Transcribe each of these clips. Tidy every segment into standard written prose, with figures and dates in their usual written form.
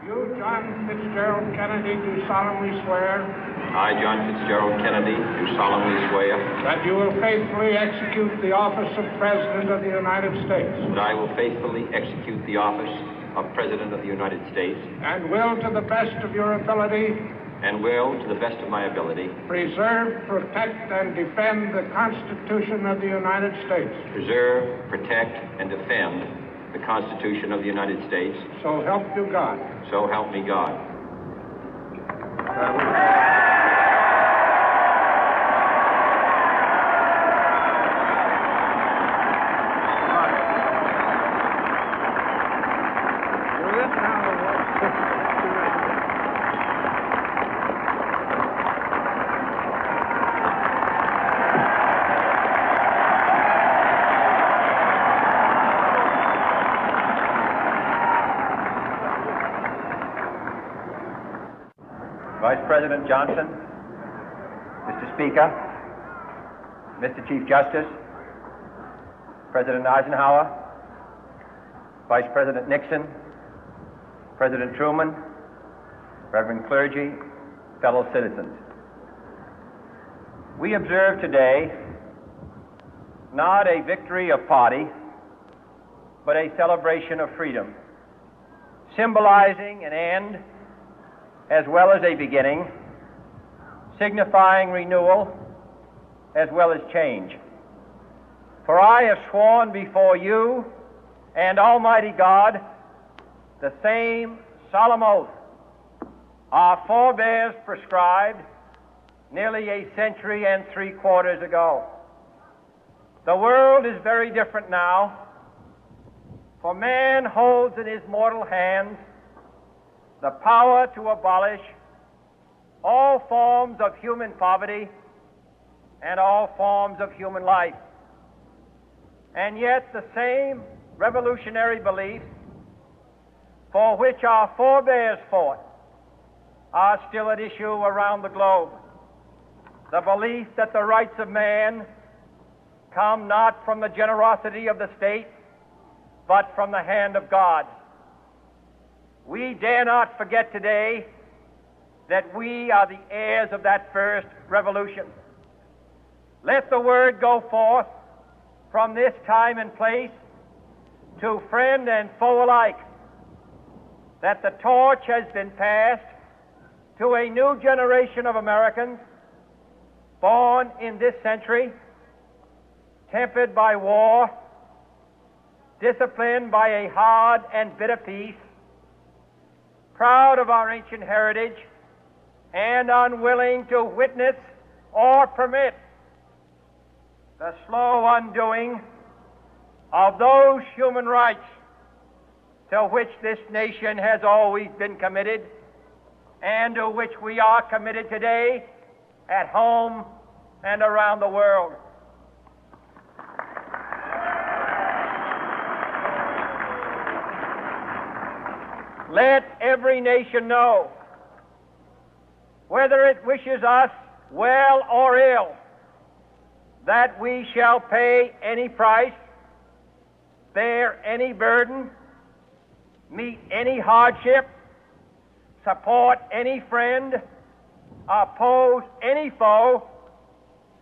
You, John Fitzgerald Kennedy, do solemnly swear. I, John Fitzgerald Kennedy, do solemnly swear. That you will faithfully execute the office of President of the United States. That I will faithfully execute the office of President of the United States. And will, to the best of your ability. And will, to the best of my ability. Preserve, protect, and defend the Constitution of the United States. Preserve, protect, and defend the Constitution of the United States. So help you God. So help me God. Vice President Johnson, Mr. Speaker, Mr. Chief Justice, President Eisenhower, Vice President Nixon, President Truman, Reverend clergy, fellow citizens. We observe today not a victory of party, but a celebration of freedom, symbolizing an end as well as a beginning, signifying renewal as well as change. For I have sworn before you and Almighty God the same solemn oath our forebears prescribed nearly a century and 3/4 ago. The world is very different now, for man holds in his mortal hands the power to abolish all forms of human poverty and all forms of human life. And yet the same revolutionary beliefs for which our forebears fought are still at issue around the globe. The belief that the rights of man come not from the generosity of the state, but from the hand of God. We dare not forget today that we are the heirs of that first revolution. Let the word go forth from this time and place to friend and foe alike that the torch has been passed to a new generation of Americans born in this century, tempered by war, disciplined by a hard and bitter peace, proud of our ancient heritage, and unwilling to witness or permit the slow undoing of those human rights to which this nation has always been committed and to which we are committed today at home and around the world. Let every nation know, whether it wishes us well or ill, that we shall pay any price, bear any burden, meet any hardship, support any friend, oppose any foe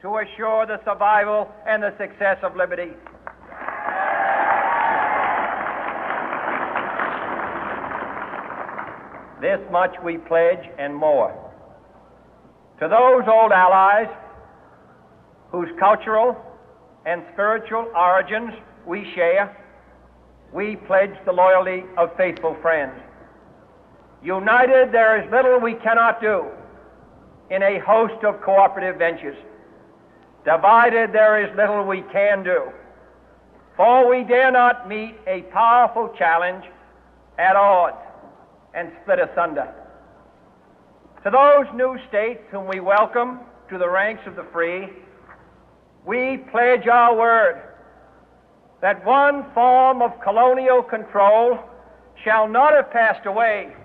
to assure the survival and the success of liberty. This much we pledge and more. To those old allies whose cultural and spiritual origins we share, we pledge the loyalty of faithful friends. United, there is little we cannot do in a host of cooperative ventures. Divided, there is little we can do, for we dare not meet a powerful challenge at odds and split asunder. To those new states whom we welcome to the ranks of the free, we pledge our word that one form of colonial control shall not have passed away,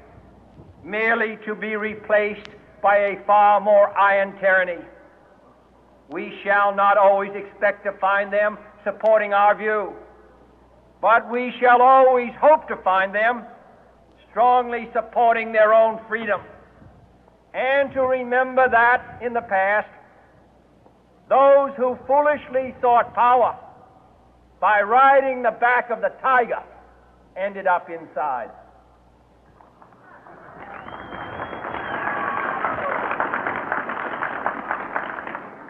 merely to be replaced by a far more iron tyranny. We shall not always expect to find them supporting our view, but we shall always hope to find them strongly supporting their own freedom, and to remember that in the past, those who foolishly sought power by riding the back of the tiger ended up inside.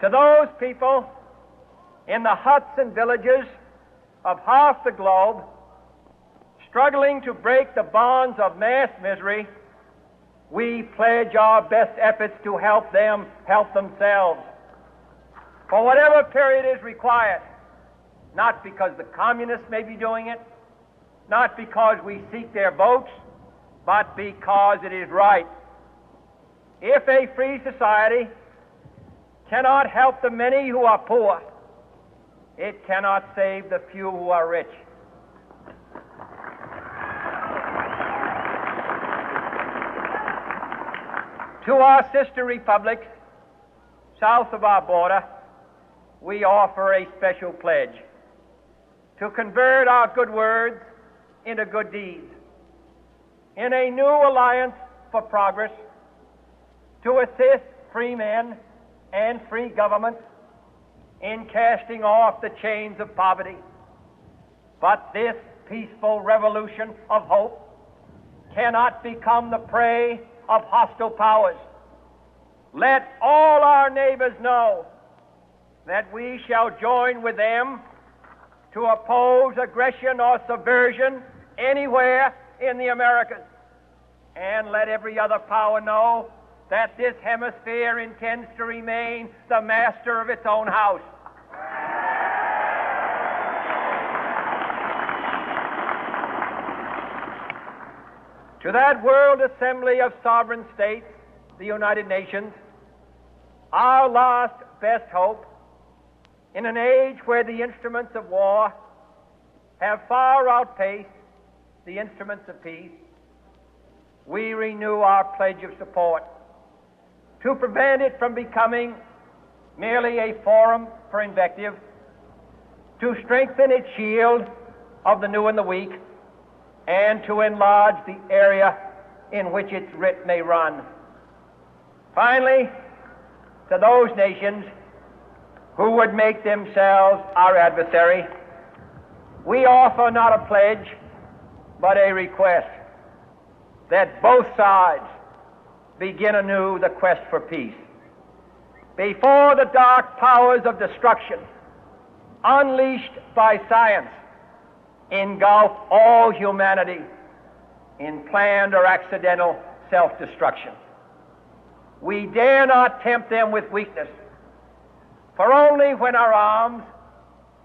To those people in the huts and villages of half the globe struggling to break the bonds of mass misery, we pledge our best efforts to help them help themselves for whatever period is required, not because the communists may be doing it, not because we seek their votes, but because it is right. If a free society cannot help the many who are poor, it cannot save the few who are rich. To our sister republics south of our border, we offer a special pledge to convert our good words into good deeds, in a new alliance for progress, to assist free men and free governments in casting off the chains of poverty. But this peaceful revolution of hope cannot become the prey of hostile powers. Let all our neighbors know that we shall join with them to oppose aggression or subversion anywhere in the Americas. And let every other power know that this hemisphere intends to remain the master of its own house. To that World Assembly of Sovereign States, the United Nations, our last best hope, in an age where the instruments of war have far outpaced the instruments of peace, we renew our pledge of support to prevent it from becoming merely a forum for invective, to strengthen its shield of the new and the weak, and to enlarge the area in which its writ may run. Finally, to those nations who would make themselves our adversary, we offer not a pledge, but a request that both sides begin anew the quest for peace. Before the dark powers of destruction, unleashed by science, engulf all humanity in planned or accidental self-destruction, we dare not tempt them with weakness, for only when our arms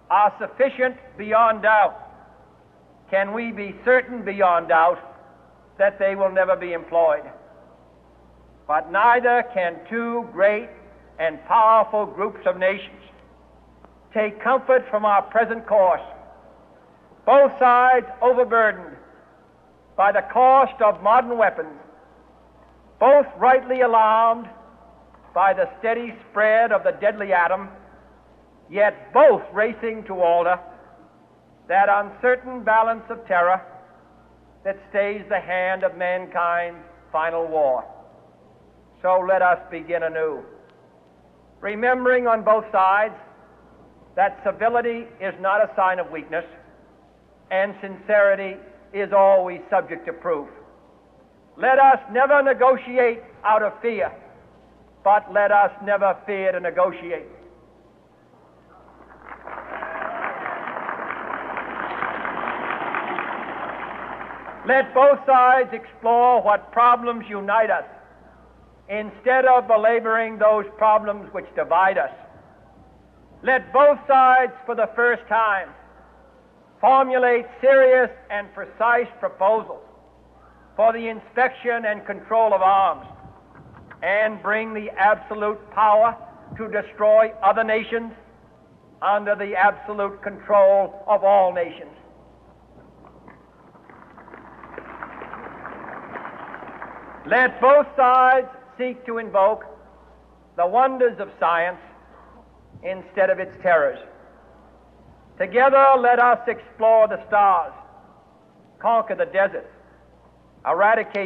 are sufficient beyond doubt can we be certain beyond doubt that they will never be employed. But neither can two great and powerful groups of nations take comfort from our present course, both sides overburdened by the cost of modern weapons, both rightly alarmed by the steady spread of the deadly atom, yet both racing to alter that uncertain balance of terror that stays the hand of mankind's final war. So let us begin anew, remembering on both sides that civility is not a sign of weakness, and sincerity is always subject to proof. Let us never negotiate out of fear, but let us never fear to negotiate. Let both sides explore what problems unite us, instead of belaboring those problems which divide us. Let both sides, for the first time, formulate serious and precise proposals for the inspection and control of arms, and bring the absolute power to destroy other nations under the absolute control of all nations. Let both sides seek to invoke the wonders of science instead of its terrors. Together, let us explore the stars, conquer the deserts, eradicate